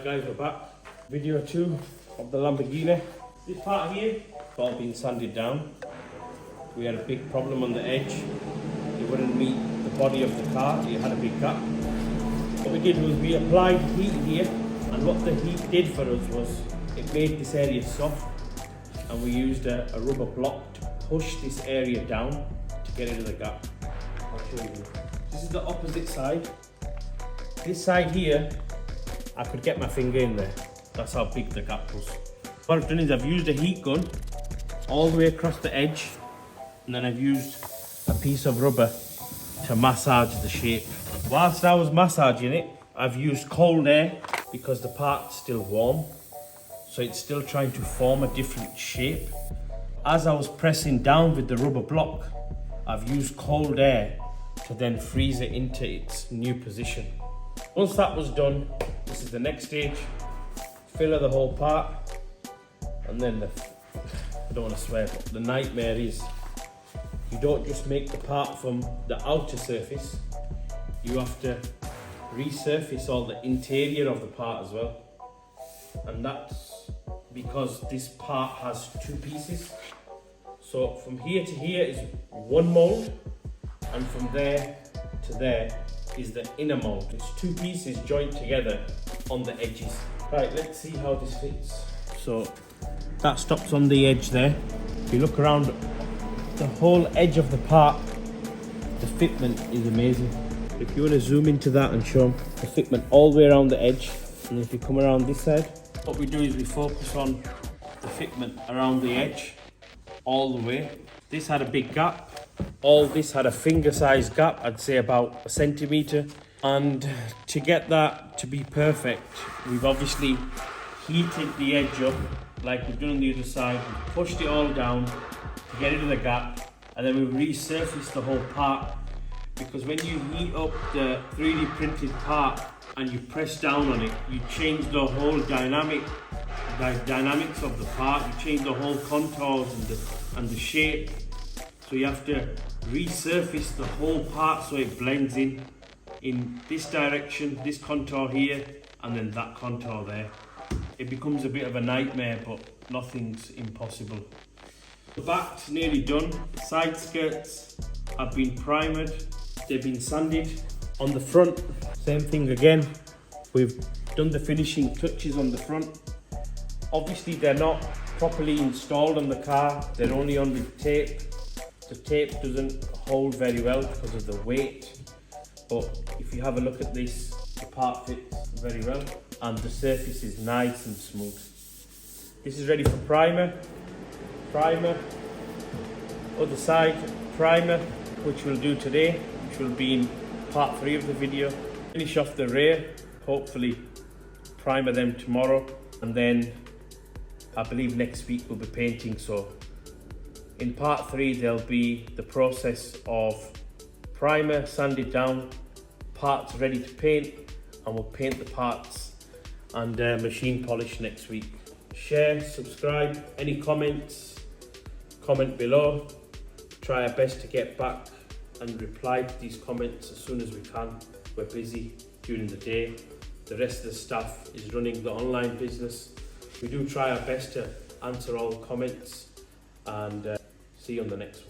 Right guys, we're back. Video 2 of the Lamborghini. This part here, it's all been sanded down. We had a big problem on the edge. It wouldn't meet the body of the car, it had a big gap. What we did was we applied heat here, and what the heat did for us was it made this area soft, and we used a rubber block to push this area down to get into the gap. I'll show you. This is the opposite side. This side here, I could get my finger in there. That's how big the gap was. What I've done is I've used a heat gun all the way across the edge, and then I've used a piece of rubber to massage the shape. Whilst I was massaging it, I've used cold air because the part's still warm, so it's still trying to form a different shape. As I was pressing down with the rubber block, I've used cold air to then freeze it into its new position. Once that was done, this is the next stage. Filler the whole part, and then I don't want to swear, but the nightmare is you don't just make the part from the outer surface, you have to resurface all the interior of the part as well. And that's because this part has two pieces. So from here to here is one mold, and from there to there is the inner mold. It's two pieces joined together on the edges. Right, let's see how this fits. So that stops on the edge there. If you look around the whole edge of the part, the fitment is amazing. If you want to zoom into that and show them the fitment all the way around the edge, and if you come around this side, what we do is we focus on the fitment around the edge all the way. This had a big gap. All this had a finger-sized gap, I'd say about a centimetre. And to get that to be perfect, we've obviously heated the edge up like we've done on the other side. We've pushed it all down to get into the gap, and then we resurfaced the whole part. Because when you heat up the 3D printed part and you press down on it, you change the whole dynamics of the part. You change the whole contours and the shape. So you have to resurface the whole part so it blends in this direction, this contour here, and then that contour there. It becomes a bit of a nightmare, but nothing's impossible. The back's nearly done. Side skirts have been primered, they've been sanded. On the front, same thing again. We've done the finishing touches on the front. Obviously they're not properly installed on the car, they're only on with tape. The tape doesn't hold very well because of the weight, but if you have a look at this, the part fits very well and the surface is nice and smooth. This is ready for primer, other side primer, which we'll do today, which will be in part 3 of the video. Finish off the rear, hopefully primer them tomorrow, and then I believe next week we'll be painting. So in part 3 there'll be the process of primer, sanded down, parts ready to paint, and we'll paint the parts and machine polish next week. Share, subscribe, any comments, comment below. Try our best to get back and reply to these comments as soon as we can. We're busy during the day. The rest of the staff is running the online business. We do try our best to answer all comments, and see you on the next one.